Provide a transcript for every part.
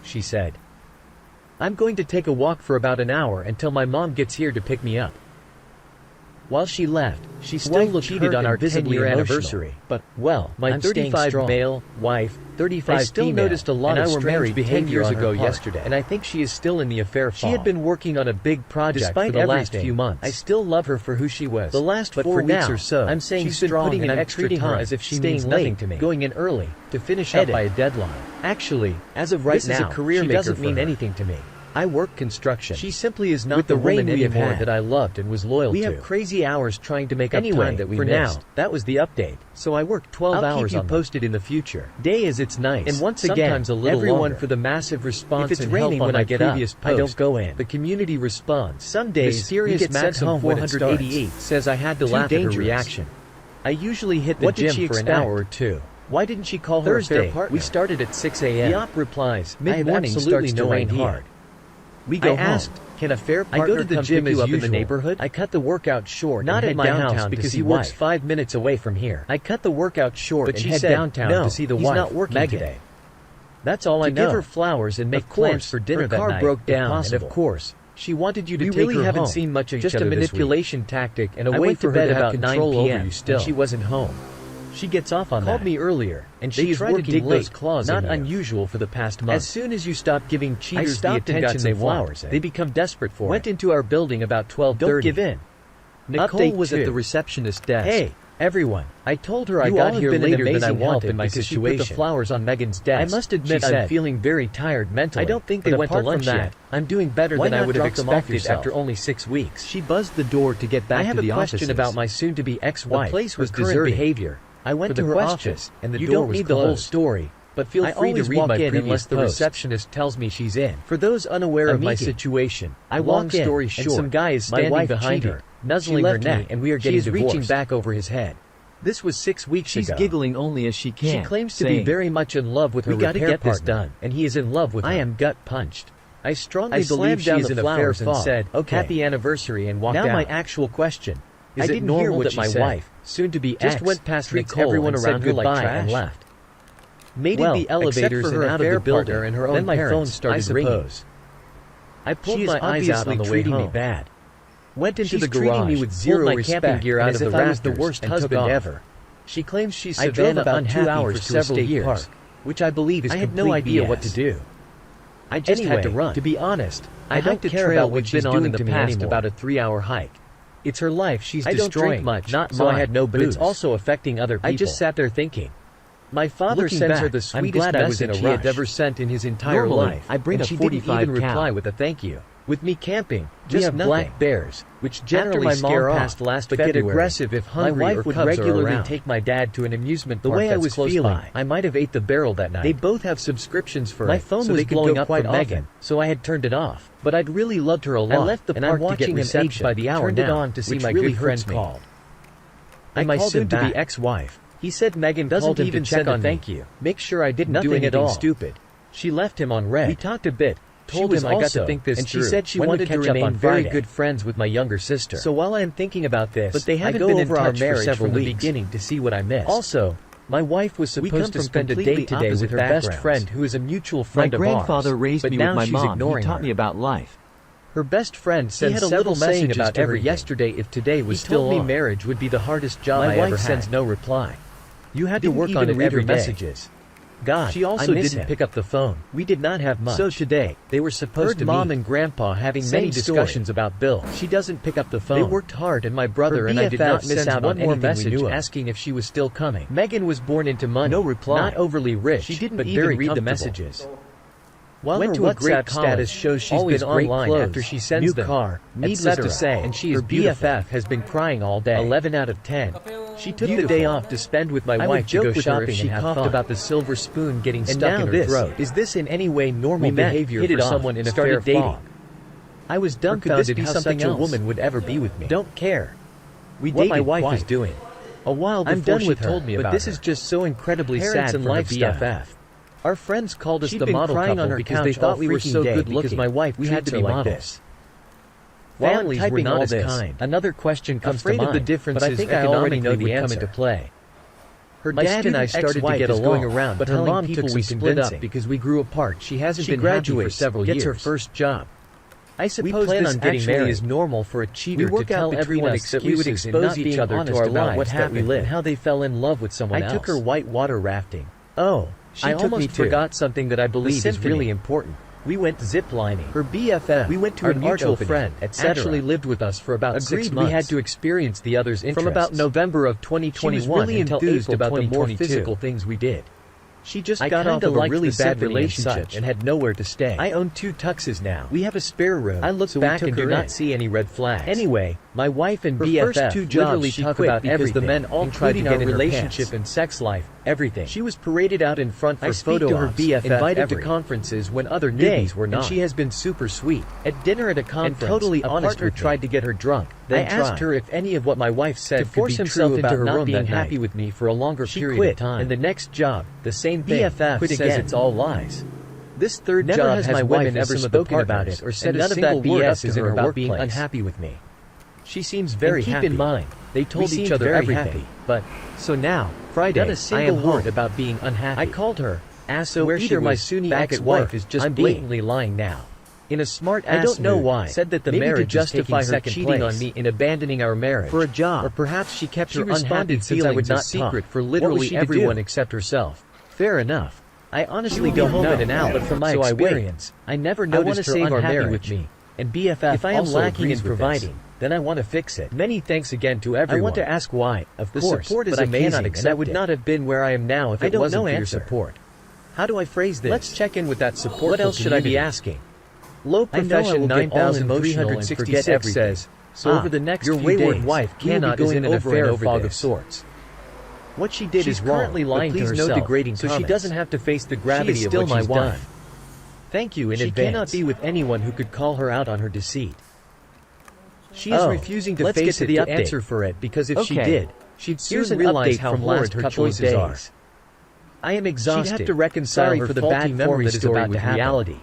she said. I'm going to take a walk for about an hour until my mom gets here to pick me up. While she left, she still looked cheated on our 10-year anniversary. But, well, my 35 male, wife, 35 I still female, noticed a lot of strange behavior on her part, yesterday, and I think she is still in the affair fog. She had been working on a big project despite for the last few months. I still love her for who she was. The last 4 weeks or so, I'm saying she's been putting in extra time as if she means nothing to me, going in early, to finish up by a deadline. Actually, as of right now, she doesn't mean anything to me. I work construction. She simply is not the woman anymore that I loved and was loyal to. We have crazy hours trying to make up time that we missed. Now, that was the update. So I work 12 hours on them. I'll keep you posted in the future. Day as it's nice. And once again, sometimes a little everyone longer. For the massive response if it's and raining help when I get up, post, I don't go in. The community responds. Some days, Mysterious Maxim 488 says I had to laugh at her reaction. I usually hit the gym for an hour or two. Why didn't she call her Thursday? We started at 6 a.m. The op replies, mid-morning starts to rain hard. We go home. Asked, can a fair partner I go to the gym as usual in the neighborhood? I cut the workout short not at my house because he works 5 minutes away from here. I cut the workout short but and head downtown to see the wife. He's not working today. That's all I know. To give her flowers and make plans for dinner that night. Her car broke down and of course, she wanted you to take her home. We really haven't seen much of each other this week. Just a manipulation tactic and a way for her to have control over you still. She wasn't home. She gets off on that. Called me earlier, and she is working to dig those claws not unusual for the past month. As soon as you stop giving cheaters the attention they want, they become desperate for it. Went into our building about 12:30. Don't give in. Nicole was at the receptionist desk. Hey, everyone. I told her I got here later than I wanted in my situation. She put the flowers on Megan's desk. I must admit I'm feeling very tired mentally. I don't think they went to lunch yet. I'm doing better than I would have expected after only 6 weeks. She buzzed the door to get back to the office. I have a question about my soon-to-be ex-wife. The place was deserted. Behavior. I went to her office, and the door was closed. You don't need the whole story, but feel free to read my previous post. The receptionist tells me she's in. For those unaware of my situation, I walk in, and some guy is standing behind her, nuzzling her neck, and we are getting divorced. She is reaching back over his head. This was 6 weeks ago. She's giggling only as she can. She claims to be very much in love with her repair partner. We gotta get this done, and he is in love with her. I am gut-punched. I strongly believe she is in a fair and said, "Okay, happy anniversary," and walked out. Now my actual question. Is it normal that my wife, soon-to-be ex, just went past everyone around her like trash and left? Mated the elevators and out of the building, and her own parents, phone started ringing. I pulled my eyes out on the way home. Bad. Went into the garage, me with zero my camping gear out of the rafters, the worst husband ever. She claims she's Savannah about 2 hours for several years, which I believe is complete BS. I had no idea what to do. I just had to run. To be honest, I don't care about what she's doing in the past about a 3-hour hike. It's her life she's destroying. I don't drink much, not so I had no booze. But it's also affecting other people. I just sat there thinking. My father sends her the sweetest message he had ever sent in his entire life. I bring a 45 she didn't even reply with a thank you. With me camping, we have black bears, which generally scare off, but get aggressive if hungry. My wife would regularly take my dad to an amusement park. The way I was feeling, I might have ate the barrel that night. They both have subscriptions for it. My phone was blowing up from Megan, so I had turned it off. But I'd really loved her a lot. I left the park to get reception by the hour now, turned it on to see my good friend called. And my soon-to-be ex-wife. He said Megan called him to check on thank you. Make sure I didn't do anything stupid. She left him on red. We talked a bit. Told him I got to think this and through. She said she wanted to remain very good friends with my younger sister. So while I am thinking about this, but they haven't been in touch for several weeks. From the beginning to see what I missed. Also, my wife was supposed to spend a date today with her best friend, who is a mutual friend of ours. My grandfather raised me with my mom. He taught me about life. Her best friend sent several messages about every yesterday if today was still on. He told me marriage would be the hardest job I ever had. My wife sends no reply. You had to work on it every messages. God, she also didn't pick up the phone. We did not have much. So today, they were supposed to meet. Mom and Grandpa having many discussions about Bill. She doesn't pick up the phone. They worked hard and my brother and I did not miss out on one more message asking if she was still coming. Megan was born into money. No reply. Not overly rich, she didn't even read the messages. While her WhatsApp status shows she's been online after she sends them, car, needless to say, and she is BFF has been crying all day. 11 out of 10. She took the day off to spend with my wife to go shopping and have fun. About the silver spoon getting stuck in her throat. Is this in any way normal behavior for someone in a fair fog? I was dumbfounded how such a woman would ever be with me. Don't care. We dated. What my wife is doing. A while before she told me about her. But this is just so incredibly sad for her BFF. Our friends called us the model couple because they thought we were so good looking. Because my wife had to be models. Families were not as kind. Another question comes to mind, but I think I already know the answer. Come into play. Her dad and I started to get along, going around, but her mom took some convincing because we grew apart. She hasn't been happy for several years. Gets her first job. I suppose this actually is normal for a cheater to tell everyone that we would expose each other to our lives, what happened, and how they fell in love with someone else. I took her whitewater rafting. Oh, I almost forgot something that I believe is really important. We went zip-lining. Her BFF, we went to a mutual friend, etc. actually lived with us for about 6 months. We had to experience the other's interests. From about November of 2021 she was really enthused about the more physical things we did. She just got off of a really bad relationship and had nowhere to stay. I own 2 tuxes now. We have a spare room. I looked back and did not see any red flags. Anyway, my wife and BFF first 2 jobs she talk about because the men all tried to get in relationship and sex life, everything. She was paraded out in front for photo ops, invited to conferences when other newbies were not. And she has been super sweet. At dinner at a conference, totally honest, partner tried to get her drunk. Then I asked her if any of what my wife said could be true about not being happy with me for a longer period of time. And the next job, the same thing. BFF says it's all lies. This third job has my wife ever spoken about it or said a single word up to her about being unhappy with me. She seems very happy. Keep in mind, they told each other everything. But so now, Friday, not a single word about being unhappy. I called her, asked where she was. My soon ex-wife is just blatantly lying now. In a smart ass, I don't know why, said that the marriage justify her cheating on me in abandoning our marriage for a job, or perhaps she kept her unhappy since I would not secret for literally everyone except herself. Fair enough. I honestly go home at an hour, but from my experience, I never noticed her unhappy with me. And BFF, if I am lacking in providing, then I want to fix it. Many thanks again to everyone. I want to ask why. Of course, the support is amazing, and I would not have been where I am now if it wasn't for your support. How do I phrase this? Let's check in with that support. What else should I be asking? Low profession 9366 says, so over the next your wayward wife cannot is in an affair fog of sorts. What she did is wrong, currently lying to herself, no degrading so she doesn't have to face the gravity of what she's done. Thank you in advance. She cannot be with anyone who could call her out on her deceit. She is refusing to face it to answer for it because if she did, she'd soon realize how horrid her choices are. I am exhausted. She'd have to reconcile her for the bad memory that is about to happen. Reality.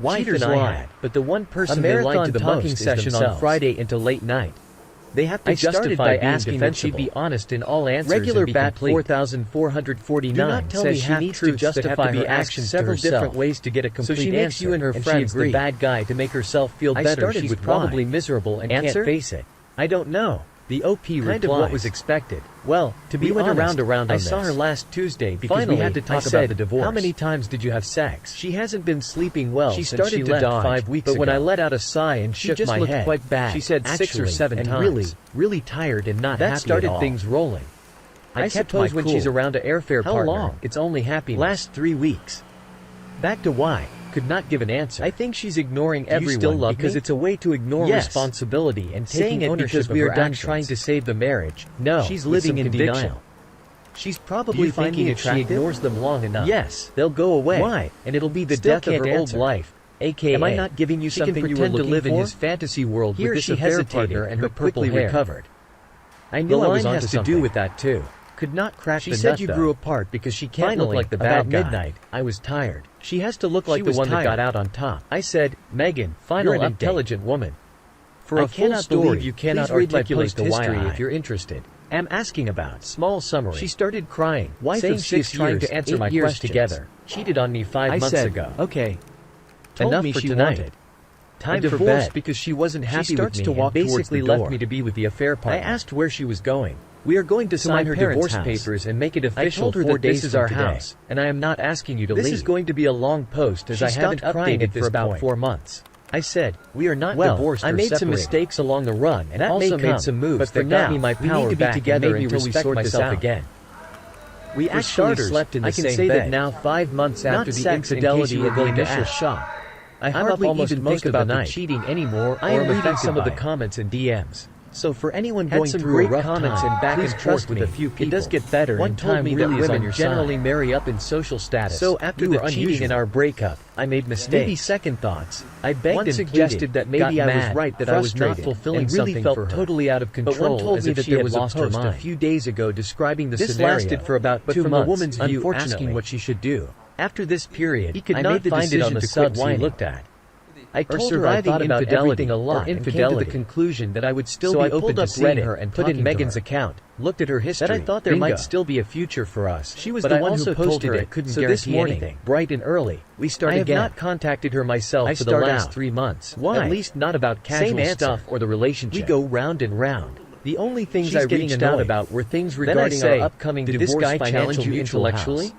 Wife and I had, but the one person they lied to the most session on Friday into late night. They have to justify asking that she be honest in all answers. Regular bat 4449 says she needs to justify her actions several different ways to get a complete answer. So she makes you and her friends the bad guy to make herself feel better. She's probably miserable and can't face it. I don't know. The OP replies, kind of what was expected. Well, to be honest, around I saw her last Tuesday because we had to talk about the divorce. How many times did you have sex? She hasn't been sleeping well since she left 5 weeks ago. But when I let out a sigh and shook my head, quite bad. She said 6 or 7 times. Really tired and not happy at all. That started things rolling. I suppose when she's around an airfare partner, how long? It's only happiness. Last 3 weeks. Back to why. Could not give an answer. I think she's ignoring everyone because it's a way to ignore responsibility and taking ownership of her actions. Trying to save the marriage. No, she's living in denial. She's probably thinking if she ignores them long enough, they'll go away. Why? And it'll be the death of her old life. AKA, am I not giving you something you were looking for? To live in his fantasy world with this affair partner and her quickly recovered. I knew I was onto something. To do with that too. Could not crack the nut. She said you grew apart because she can't look like the bad guy. About midnight, I was tired. She has to look like the one that got out on top. I said, Megan, you're an intelligent woman. For a full story, you cannot articulate the history if you're interested. Am asking about. Small summary. She started crying, saying she's trying to answer my question. Together. Cheated on me 5 months ago. Okay. Enough for tonight. Time for bed because she wasn't happy with me and basically left me to be with the affair partner. I asked where she was going. We are going to sign her divorce papers and make it official 4 days this is our house, and I am not asking you to leave. This is going to be a long post as I haven't updated for about 4 months. I said, we are not divorced or separated. I made some mistakes along the run and also made some moves that got me my power back together until we sort this out again. We actually slept in the same bed. I can say that now 5 months after the infidelity and the initial shock. I hardly even think about the cheating anymore or am reading some of the comments and DMs. So for anyone going through a rough comments and back and forth with a few people, it does get better. One told me that women generally marry up in social status. So after the cheating in our breakup, I made mistakes. Maybe second thoughts. I begged and suggested that maybe I was right, that I was not fulfilling something for her. Totally out of control. But one told me that there was a post a few days ago describing the scenario. This lasted for about 2 months. But from a woman's view, asking what she should do. After this period, I made the decision to quit whining. I told her I thought about everything a lot and came to the conclusion that I would still be open to seeing her and put in Megan's account, looked at her history, that I thought there might still be a future for us. She was the one who posted it, couldn't guarantee anything. Bright and early, we started again. I have not contacted her myself for the last 3 months. Why? At least not about casual stuff or the relationship. We go round and round. The only things I reached out about were things regarding our upcoming divorce financial intellectually.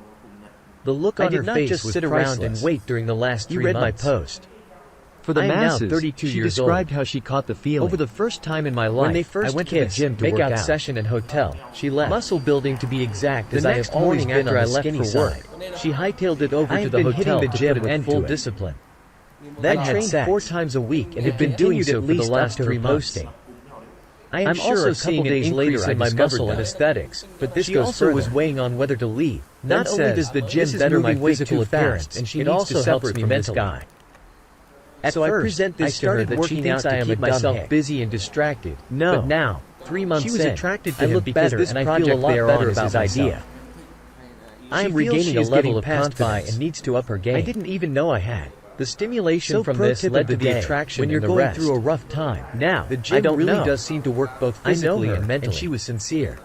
The look on her face was priceless. I did not just sit around and wait during the last 3 months. You read my post. For the masses, 32 she described how she caught the feeling. Over the first time in my life, when they first I went to the gym to work out session and hotel. She left. Muscle building to be exact, as I have always been after I left for work. She hightailed it over to the hotel to put an end to discipline. Then I trained 4 times a week and have been doing so for the last 3 months. I am sure a couple days later I my muscle and aesthetics, but this she also was weighing on whether to leave. Not only does the gym better my physical appearance, and she needs to separate me mentally. So I present this to her that she thinks I am keep myself busy and distracted. No. But now, 3 months in, she was attracted to him because this and I feel a lot better about his idea. I am regaining a level of confidence and needs to up her game. I didn't even know I had. The stimulation from this led to the attraction when you're going through a rough time. Now, the gym really does seem to work both physically and mentally, and she was sincere.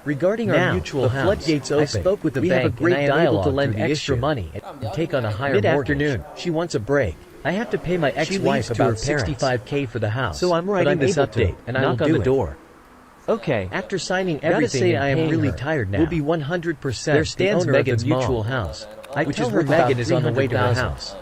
Regarding our mutual house, floodgates open. I spoke with the bank have a great dialogue to lend extra money and take on a higher mortgage. She wants a break. I have to pay my ex-wife about $65K for the house, so I'm writing this update and I knock on the door. Okay. After signing everything, I am really tired now. We'll be 100%. There stands Megan's mutual house. I tell her Megan is on the way to the house.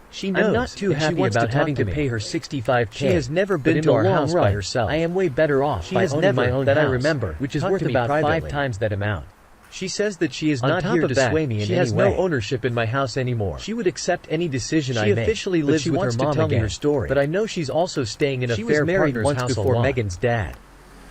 She knows. I'm not too happy about having to pay her $65K. She has never been to our house by herself. I am way better off by owning my own house, I remember, which is worth about 5 times that amount. She says that she is not here to sway me in any way. She has no ownership in my house anymore. She would accept any decision I make. She officially lives with her mom again, her story. But I know she's also staying in a fair partner's house once before Megan's dad.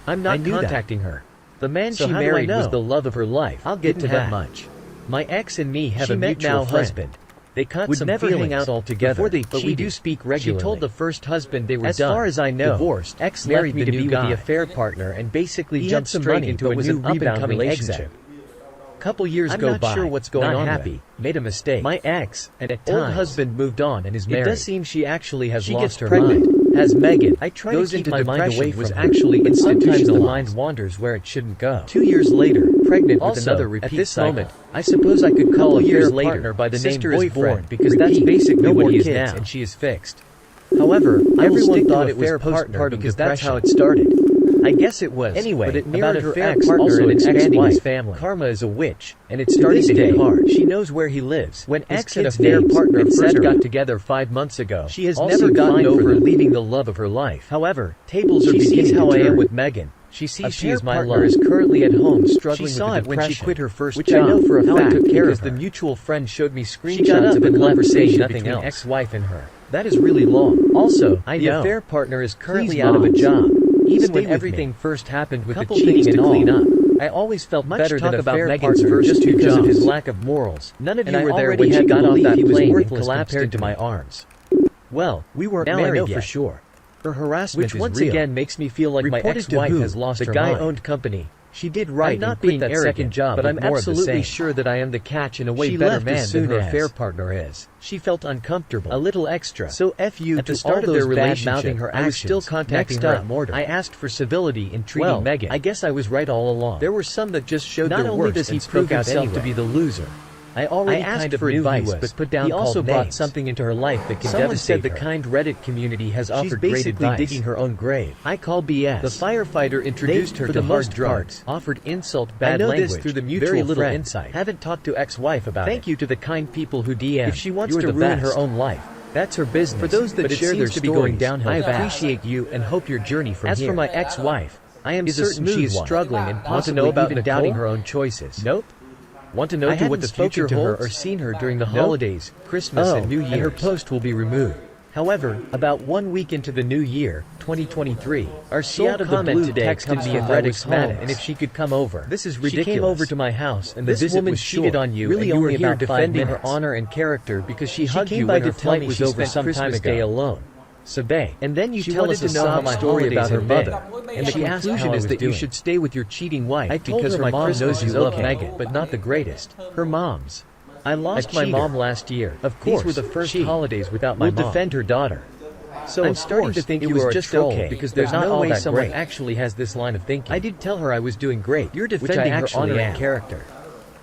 I'm not contacting her. The man she married was the love of her life. I'll get to that much. My ex and me have a mutual husband. They would never hang out all together, but we do speak regularly. She told the first husband they were as far as I know, divorced. Ex married me to be with the affair partner and basically jumped straight into a new rebound relationship. Couple years go by. I'm not sure what's going on. Happy, made a mistake. My ex and at times, old husband moved on and is married. It does seem she actually has lost her mind. Has Megan. I try to keep my mind away from actually institutionalized. Sometimes the mind wanders where it shouldn't go. 2 years later, pregnant with another repeat cycle. At this moment, I suppose I could call a fair partner by the name boyfriend because that's basically what he is now, and she is fixed. However, everyone thought it was postpartum because that's how it started. I guess it was. Anyway, but it mirrored her ex-partner and an ex-wife family. Karma is a witch, and it's starting to hit hard. She knows where he lives. When ex and affair partner first got together 5 months ago, she has never gotten over leaving the love of her life. However, tables are beginning to turn. She sees how I am with Megan. She sees she is my love. Is currently at home struggling with the depression, when she quit her first job, which I know for a fact because the mutual friend showed me screenshots of a conversation between ex-wife and her. That is really long. Also, the affair partner is currently out of a job. Even when everything first happened with the cheating and all, I alwaways felt better than a fair partner just because of his lack of morals. None of you were there when she got off that plane and collapsed into my arms. Well, we weren't married yet. For sure. Her harassment is real. Which once again makes me feel like my ex-wife has lost her mind. The guy-owned company. She did right not being that second job, but I'm absolutely sure that I am the catch in a way better man than her affair partner is. She felt uncomfortable, a little extra. So F you at the start of their relationship. Her I was still contacting her. I asked for civility in treating Megan. I guess I was right all along. There were some that just showed their worst. Not only does he prove himself to be the loser, I already asked for advice, but put down. He also brought something into her life that can devastate her. Someone said the kind Reddit community has offered great advice. She's basically digging her own grave. I call BS. The firefighter introduced her to hard drugs, offered insult, bad language. I know this through the mutual very little insight. Haven't talked to ex-wife about it. Thank you to the kind people who DM. If she wants to ruin her own life, that's her business. For those that share their stories, I appreciate you and hope your journey from here. As for my ex-wife, I am certain she is struggling and possibly even doubting her own choices. Nope. Want to know what the future holds? Or seen her during the holidays, Christmas and New Year's. And her post will be removed. However, about 1 week into the new year, 2023, our sole comment today texted me and Reddit's home and if she could come over. This is ridiculous. She came over to my house and the visit was cheated on you really and you were here defending her honor and character because she hugged you when her flight was over some time ago. Alone. Sabay. And then you tell us a sob story about her mother. And the conclusion is that you should stay with your cheating wife because her mom knows you love Megan, but not the greatest. Her mom's I lost my mom last year. Of course, these were the first holidays without my mom. Will defend her daughter. So I'm starting to think it was just okay because there's no way someone actually has this line of thinking. I did tell her I was doing great. You're defending her honor and character.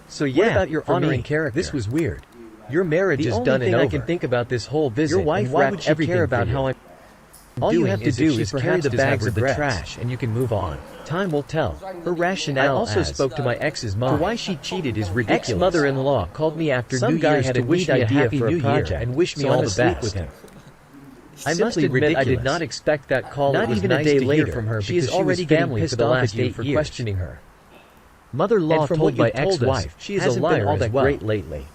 So yeah, what about your honor and character? This was weird. Your marriage is done and over. The only thing I can think about this whole visit, your wife wrapped everything about how I'm all you have to do is carry the bags of the trash and you can move on. Time will tell. Her rationale I also spoke to my ex's mom. For why she cheated is ridiculous. Ex-mother-in-law called me after New Year's had to wish me a happy new year and wish me all the best with him. I must admit I did not expect that call. Not even a day later from her. She is already getting pissed off at you for questioning her. Mother-in-law told my ex-wife she is a liar all that great lately.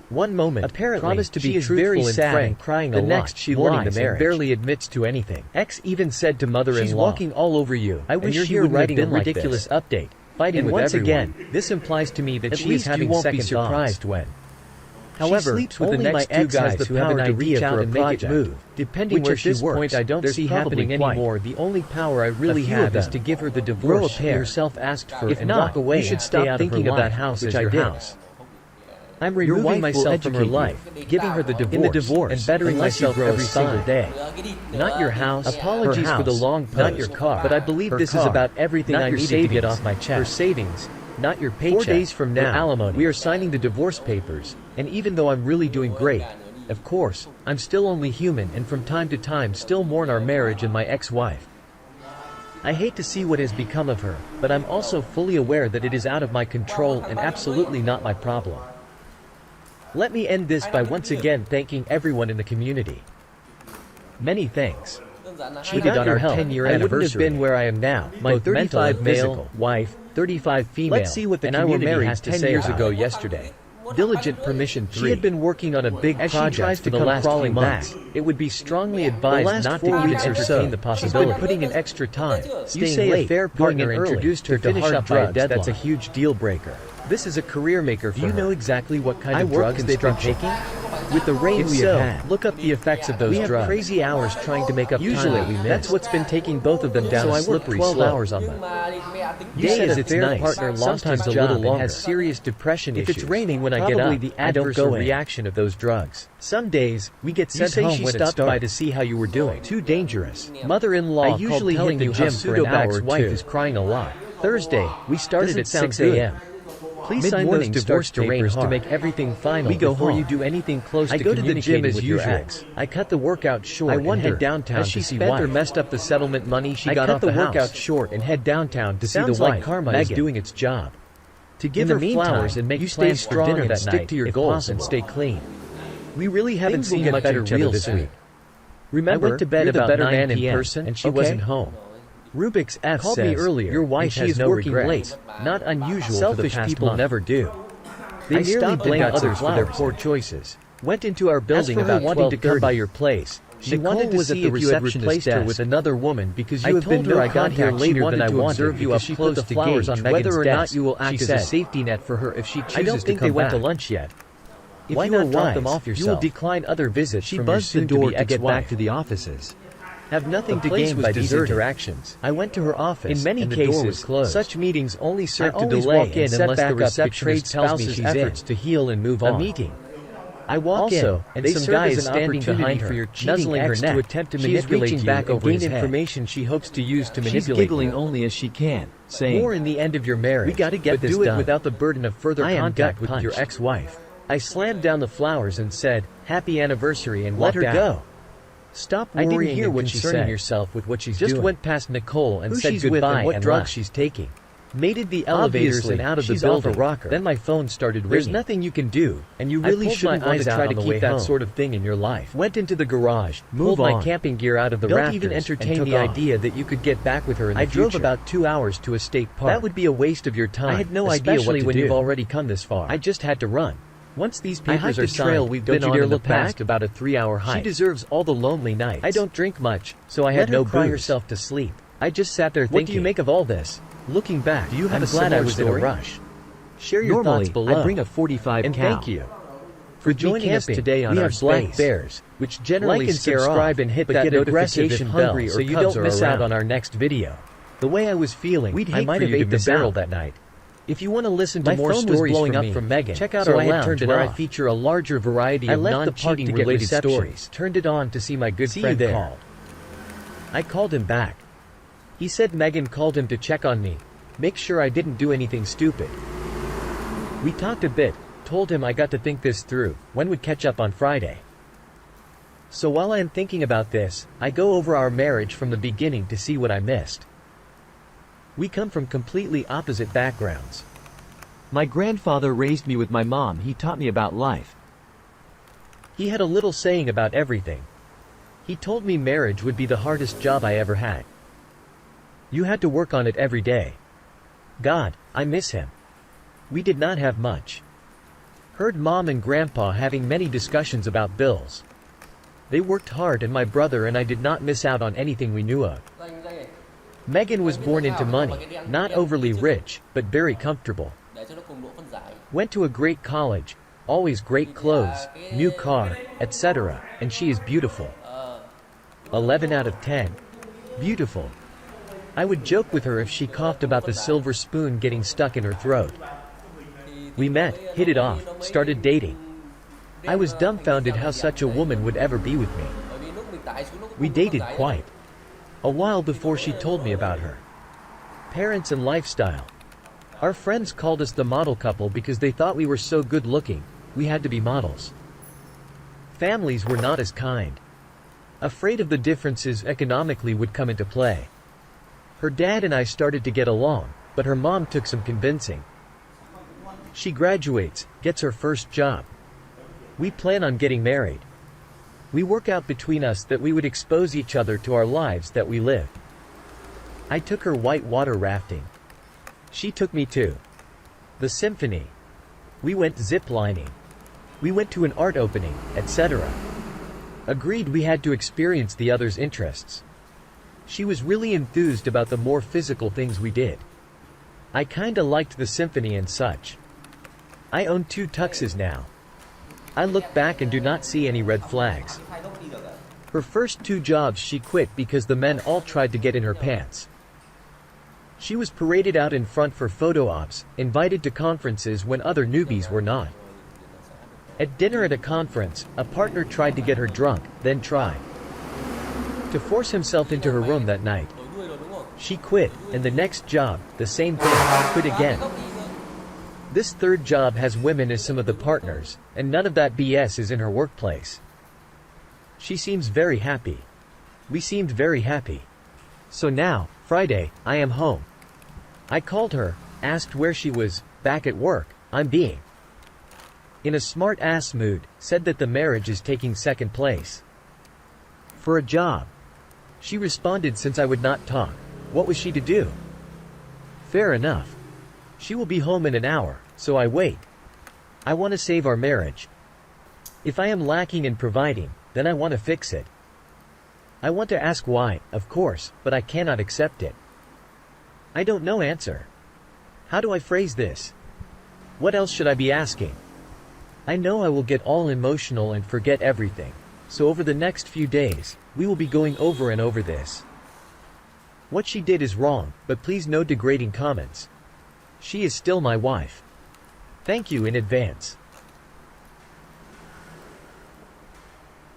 One moment, apparently, promised to be truthful and frank, crying the next she lies and barely admits to anything. Ex even said to mother-in-law, "She's walking all over you. I wish she would write a ridiculous update, fighting with everyone." Once again, this implies to me that she is having second thoughts. Surprised when. However, only the next two guys who have an idea for a project move, depending where she works, I don't see happening anymore. The only power I really have is to give her the divorce she herself asked for, if not, walk away. You should stop thinking of that house as your house. I'm removing myself from her life, giving her the divorce, and bettering myself every single day. Not your house, apologies for the long post, not your car, but I believe this is about everything I needed to get off my chest. Her savings, not your paycheck. 4 days from now, alimony. We are signing the divorce papers, and even though I'm really doing great, of course, I'm still only human and from time to time still mourn our marriage and my ex-wife. I hate to see what has become of her, but I'm also fully aware that it is out of my control and absolutely not my problem. Let me end this by once again thanking everyone in the community. Many thanks. Cheated on our 10-year anniversary. I wouldn't have been where I am now. My 35 male wife, 35 female, let's see what the community has to say 10 years ago yesterday. Diligent permission 3. She had been working on a big project for the last few months. It would be strongly advised not to even entertain the possibility. She's been putting in extra time. You say a fair partner introduced her to hard drugs. That's a huge deal breaker. This is a career maker for her. Do you know exactly what kind of drugs they've been taking? With the rain we have had, look up the effects of those drugs. We have crazy hours trying to make up time that we miss. That's what's been taking both of them down a slippery slope. So I work 12 hours on them. Day is its nice, partner sometimes a little longer. Has serious depression issues. If it's raining when I get up, the adverse reaction of those drugs. Some days, we get sent home when it stopped by to see how you were doing. Too dangerous. Mother-in-law usually hit the gym for an hour or two. Wife is crying a lot. Thursday, we started at 6 a.m. Please sign those divorce papers to make everything final. We go before you do anything close to communicating with your ex. I cut the workout short and head downtown to see why. Or messed up the settlement money she got off the house. I cut the workout short and head downtown to see the white karma is doing its job. To give her flowers and make you stay strong for dinner that night, stick to your goals and stay clean. We really haven't seen much of each other this week. Remember, I went to bed about 9 p.m. and she wasn't home. Rubik's F called me earlier. Your wife has no regrets. Not unusual. Selfish people never do. They nearly blame others for their poor choices. Went into our building about 12:30 to come by your place. She wanted to see if you had replaced her with another woman because you have been no contact later than I wanted you up close to flowers on whether or not you will act as a safety net for her if she chooses to come back. I don't think they went to lunch yet. Why not drop them off yourself? You will decline other visits. She buzzed the door to get back to the offices. Have nothing to gain by these interactions. I went to her office. In many cases, such meetings only serve to delay and set back the receptionist tells me she's efforts to heal and move on. A meeting. I walk in, and some guy is standing behind her, nuzzling her neck to attempt to manipulate you back over and gain information she hopes to use to manipulate you. She's giggling only as she can, saying, "More in the end of your marriage. We gotta get this done. Do it without the burden of further contact with your ex-wife." I slammed down the flowers and said, "Happy anniversary," and let her go. Stop worrying. I didn't hear what she said. Yourself with what she's doing. Just went past Nicole and said goodbye and what drugs she's taking. Made it the elevators and out of the building. Then my phone started ringing. There's nothing you can do, and you really shouldn't want to try to keep that sort of thing in your life. Went into the garage, pulled my camping gear out of the rafters, don't even entertain the idea that you could get back with her in the future. I drove about 2 hours to a state park. That would be a waste of your time. I had no idea what to do when you've already come this far. I just had to run. Once these papers are signed, we've been on in the past about a 3-hour hike. She deserves all the lonely nights. I don't drink much, so I had no booze. Let her cry herself to sleep. I just sat there thinking, what do you make of all this? Looking back, do you have I'm glad I was in a rush. Share your thoughts below. I bring a 45 and thank you for joining us today on our Black Bears, which generally subscribe and hit that notification bell so you don't miss out on our next video. The way I was feeling, I might have ate the barrel that night. If you want to listen to more stories blowing up from Megan, check out our lounge where I feature a larger variety of non-cheating related stories. Turned it on to see my good friend called. I called him back. He said Megan called him to check on me, make sure I didn't do anything stupid. We talked a bit, told him I got to think this through, when would catch up on Friday. So while I am thinking about this, I go over our marriage from the beginning to see what I missed. We come from completely opposite backgrounds. My grandfather raised me with my mom. He taught me about life. He had a little saying about everything. He told me marriage would be the hardest job I ever had. You had to work on it every day. God, I miss him. We did not have much. Heard mom and grandpa having many discussions about bills. They worked hard and my brother and I did not miss out on anything we knew of. Megan was born into money, not overly rich, but very comfortable. Went to a great college, always great clothes, new car, etc., and she is beautiful. 11 out of 10. Beautiful. I would joke with her if she coughed about the silver spoon getting stuck in her throat. We met, hit it off, started dating. I was dumbfounded how such a woman would ever be with me. We dated quite a while before she told me about her parents and lifestyle. Our friends called us the model couple because they thought we were so good looking, we had to be models. Families were not as kind. Afraid of the differences economically would come into play. Her dad and I started to get along, but her mom took some convincing. She graduates, gets her first job. We plan on getting married. We work out between us that we would expose each other to our lives that we live. I took her white water rafting. She took me to the symphony. We went zip lining. We went to an art opening, etc. Agreed we had to experience the other's interests. She was really enthused about the more physical things we did. I kinda liked the symphony and such. I own 2 tuxes now. I look back and do not see any red flags. Her first 2 jobs she quit because the men all tried to get in her pants. She was paraded out in front for photo ops, invited to conferences when other newbies were not. At dinner at a conference, a partner tried to get her drunk, then tried to force himself into her room that night. She quit, and the next job, the same thing, quit again. This 3rd job has women as some of the partners, and none of that BS is in her workplace. She seems very happy. We seemed very happy. So now, Friday, I am home. I called her, asked where she was, back at work. I'm being in a smart ass mood, said that the marriage is taking 2nd place. For a job. She responded since I would not talk. What was she to do? Fair enough. She will be home in an hour, so I wait. I want to save our marriage. If I am lacking in providing, then I want to fix it. I want to ask why, of course, but I cannot accept it. I don't know answer. How do I phrase this? What else should I be asking? I know I will get all emotional and forget everything, so over the next few days, we will be going over and over this. What she did is wrong, but please no degrading comments. She is still my wife. Thank you in advance.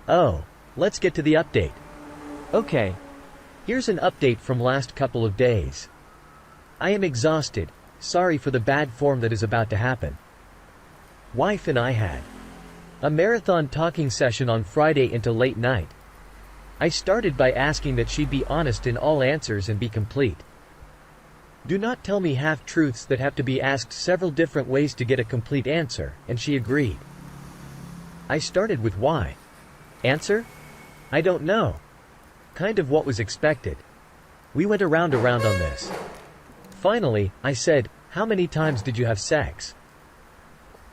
Oh, let's get to the update. Okay. Here's an update from last couple of days. I am exhausted, sorry for the bad form that is about to happen. Wife and I had a marathon talking session on Friday into late night. I started by asking that she'd be honest in all answers and be complete. Do not tell me half-truths that have to be asked several different ways to get a complete answer, and she agreed. I started with why. Answer? I don't know. Kind of what was expected. We went around on this. Finally, I said, how many times did you have sex?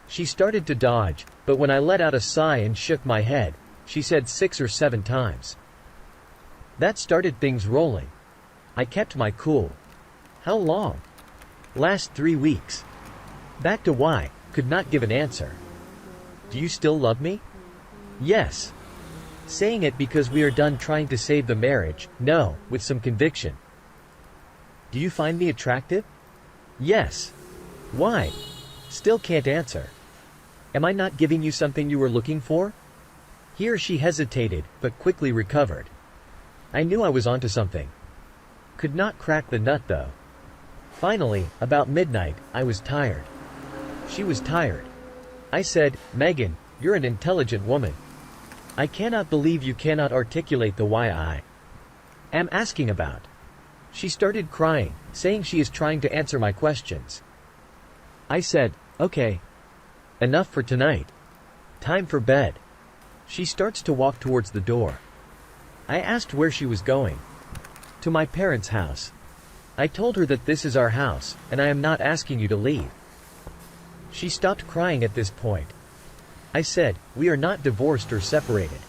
She started to dodge, but when I let out a sigh and shook my head, she said 6 or 7 times. That started things rolling. I kept my cool. How long? Last 3 weeks. Back to why, could not give an answer. Do you still love me? Yes. Saying it because we are done trying to save the marriage, no, with some conviction. Do you find me attractive? Yes. Why? Still can't answer. Am I not giving you something you were looking for? Here she hesitated, but quickly recovered. I knew I was onto something. Could not crack the nut though. Finally, about midnight, I was tired. She was tired. I said, Megan, you're an intelligent woman. I cannot believe you cannot articulate the why I am asking about. She started crying, saying she is trying to answer my questions. I said, okay. Enough for tonight. Time for bed. She starts to walk towards the door. I asked where she was going. To my parents' house. I told her that this is our house, and I am not asking you to leave. She stopped crying at this point. I said, we are not divorced or separated.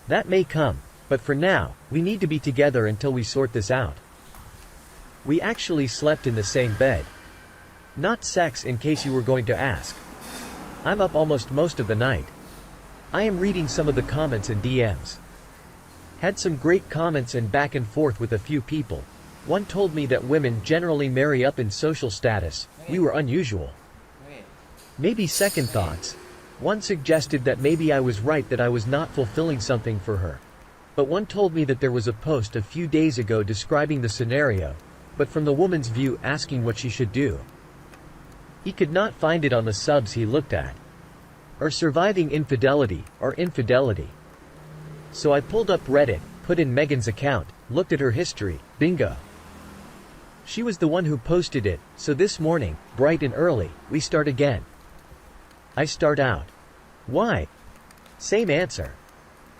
That may come, but for now, we need to be together until we sort this out. We actually slept in the same bed. Not sex in case you were going to ask. I'm up almost most of the night. I am reading some of the comments and DMs. Had some great comments and back and forth with a few people. One told me that women generally marry up in social status. We were unusual. Maybe second thoughts. One suggested that maybe I was right, that I was not fulfilling something for her. But one told me that there was a post a few days ago describing the scenario, but from the woman's view, asking what she should do. He could not find it on the subs he looked at. Or surviving infidelity, or infidelity. So I pulled up Reddit, put in Megan's account, looked at her history, bingo. She was the one who posted it, so this morning, bright and early, we start again. I start out. Why? Same answer.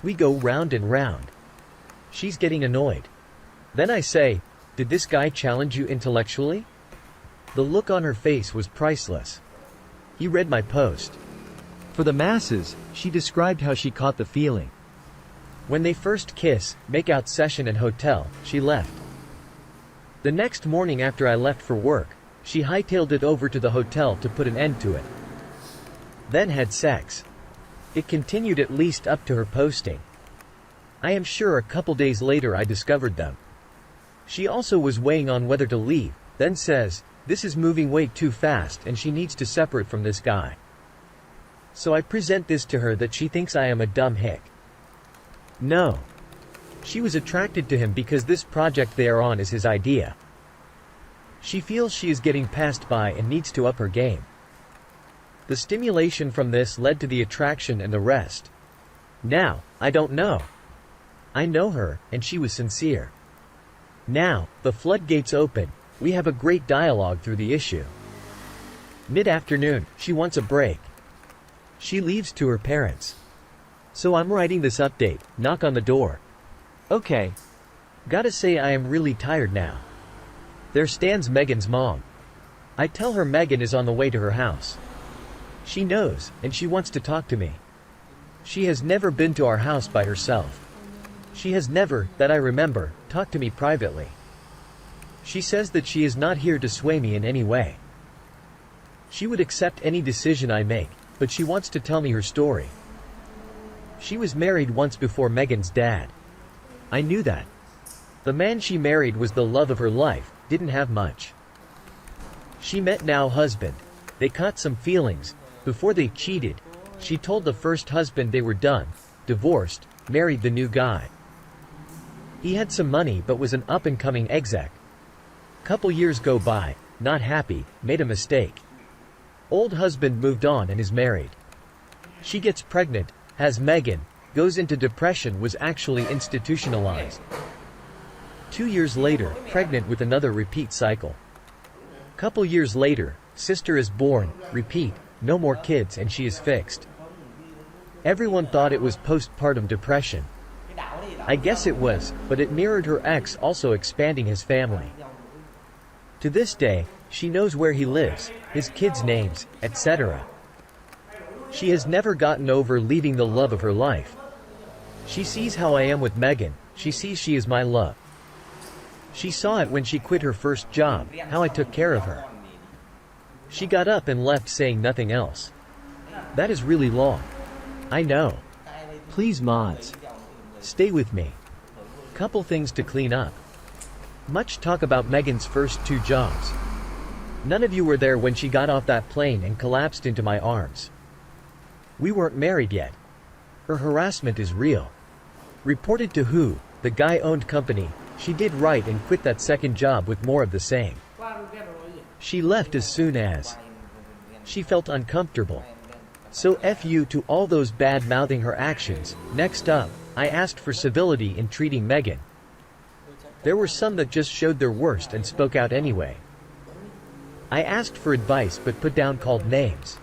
We go round and round. She's getting annoyed. Then I say, did this guy challenge you intellectually? The look on her face was priceless. He read my post. For the masses, she described how she caught the feeling. When they first kiss, make-out session and hotel, she left. The next morning after I left for work, she hightailed it over to the hotel to put an end to it. Then had sex. It continued at least up to her posting. I am sure a couple days later I discovered them. She also was weighing on whether to leave, then says, this is moving way too fast and she needs to separate from this guy. So I present this to her that she thinks I am a dumb hick. No. She was attracted to him because this project they are on is his idea. She feels she is getting passed by and needs to up her game. The stimulation from this led to the attraction and the rest. Now, I don't know. I know her, and she was sincere. Now, the floodgates open, we have a great dialogue through the issue. Mid-afternoon, she wants a break. She leaves to her parents. So I'm writing this update, knock on the door. Okay. Gotta say I am really tired now. There stands Megan's mom. I tell her Megan is on the way to her house. She knows, and she wants to talk to me. She has never been to our house by herself. She has never, that I remember, talked to me privately. She says that she is not here to sway me in any way. She would accept any decision I make, but she wants to tell me her story. She was married once before Megan's dad. I knew that. The man she married was the love of her life, didn't have much. She met now husband. They caught some feelings. Before they cheated, she told the first husband they were done, divorced, married the new guy. He had some money but was an up-and-coming exec. Couple years go by, not happy, made a mistake. Old husband moved on and is married. She gets pregnant, has Megan, goes into depression, was actually institutionalized. 2 years later, pregnant with another repeat cycle. Couple years later, sister is born, repeat, no more kids and she is fixed. Everyone thought it was postpartum depression. I guess it was, but it mirrored her ex also expanding his family. To this day, she knows where he lives, his kids' names, etc. She has never gotten over leaving the love of her life. She sees how I am with Megan, she sees she is my love. She saw it when she quit her first job, how I took care of her. She got up and left saying nothing else. That is really long. I know. Please mods. Stay with me. Couple things to clean up. Much talk about Megan's first 2 jobs. None of you were there when she got off that plane and collapsed into my arms. We weren't married yet. Her harassment is real. Reported to who? The guy-owned company. She did right and quit that second job with more of the same. She left as soon as she felt uncomfortable. So F you to all those bad-mouthing her actions. Next up, I asked for civility in treating Megan. There were some that just showed their worst and spoke out anyway. I asked for advice but put down called names.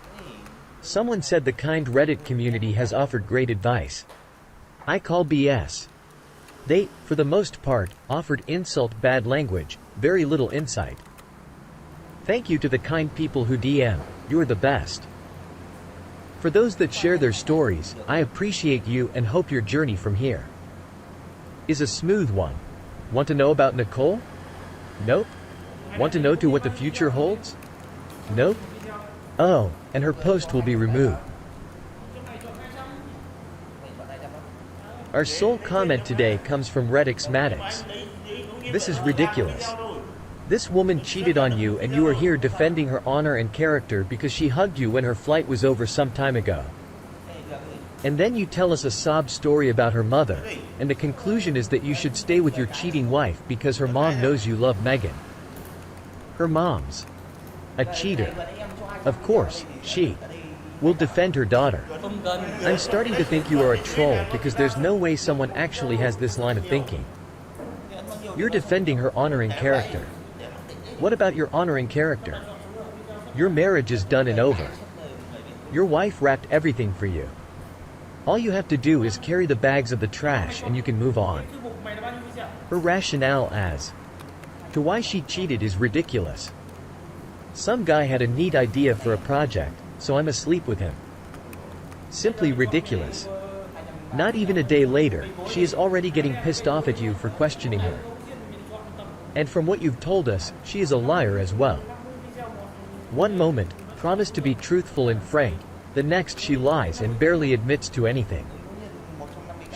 Someone said the kind Reddit community has offered great advice. I call BS. They, for the most part, offered insult, bad language, very little insight. Thank you to the kind people who DM, you're the best. For those that share their stories, I appreciate you and hope your journey from here is a smooth one. Want to know about Nicole? Nope. Want to know what the future holds? Nope. Oh, and her post will be removed. Our sole comment today comes from Reddix Maddox. This is ridiculous. This woman cheated on you and you are here defending her honor and character because she hugged you when her flight was over some time ago. And then you tell us a sob story about her mother, and the conclusion is that you should stay with your cheating wife because her mom knows you love Megan. Her mom's a cheater. Of course, she will defend her daughter. I'm starting to think you are a troll because there's no way someone actually has this line of thinking. You're defending her honor and character. What about your honor and character? Your marriage is done and over. Your wife wrapped everything for you. All you have to do is carry the bags of the trash and you can move on. Her rationale as to why she cheated is ridiculous. Some guy had a neat idea for a project, so I'm asleep with him. Simply ridiculous. Not even a day later, she is already getting pissed off at you for questioning her. And from what you've told us, she is a liar as well. One moment, promised to be truthful and frank, the next she lies and barely admits to anything.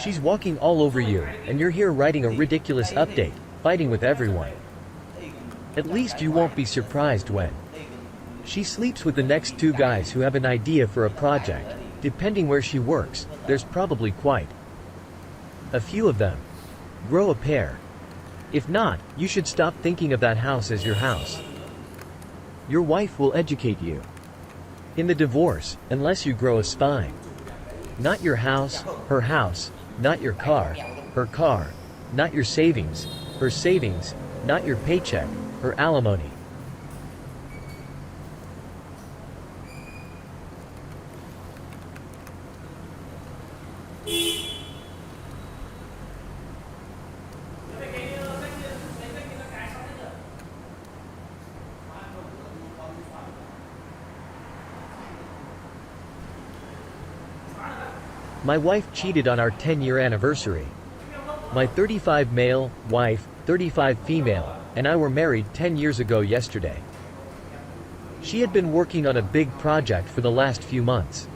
She's walking all over you, and you're here writing a ridiculous update, fighting with everyone. At least you won't be surprised when she sleeps with the next two guys who have an idea for a project. Depending where she works, there's probably quite a few of them. Grow a pair. If not, you should stop thinking of that house as your house. Your wife will educate you in the divorce, unless you grow a spine. Not your house, her house, not your car, her car, not your savings, her savings, not your paycheck, her alimony. My wife cheated on our 10-year anniversary. My 35 male, wife, 35 female, and I were married 10 years ago yesterday. She had been working on a big project for the last few months.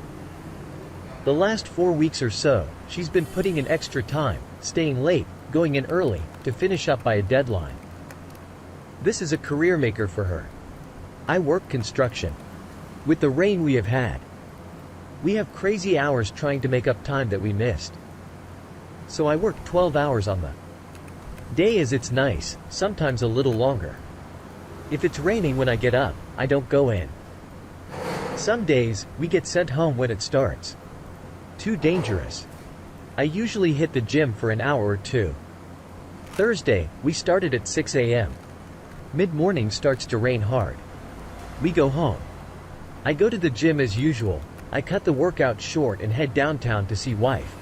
The last 4 weeks or so, she's been putting in extra time, staying late, going in early, to finish up by a deadline. This is a career maker for her. I work construction. With the rain we have had, we have crazy hours trying to make up time that we missed. So I work 12 hours on the day as it's nice, sometimes a little longer. If it's raining when I get up, I don't go in. Some days, we get sent home when it starts. Too dangerous. I usually hit the gym for an hour or two. Thursday, we started at 6 a.m. Mid-morning starts to rain hard. We go home. I go to the gym as usual. I cut the workout short and head downtown to see wife.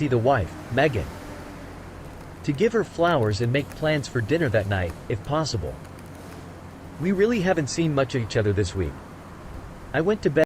the wife, Megan. To give her flowers and make plans for dinner that night, if possible. We really haven't seen much of each other this week. I went to bed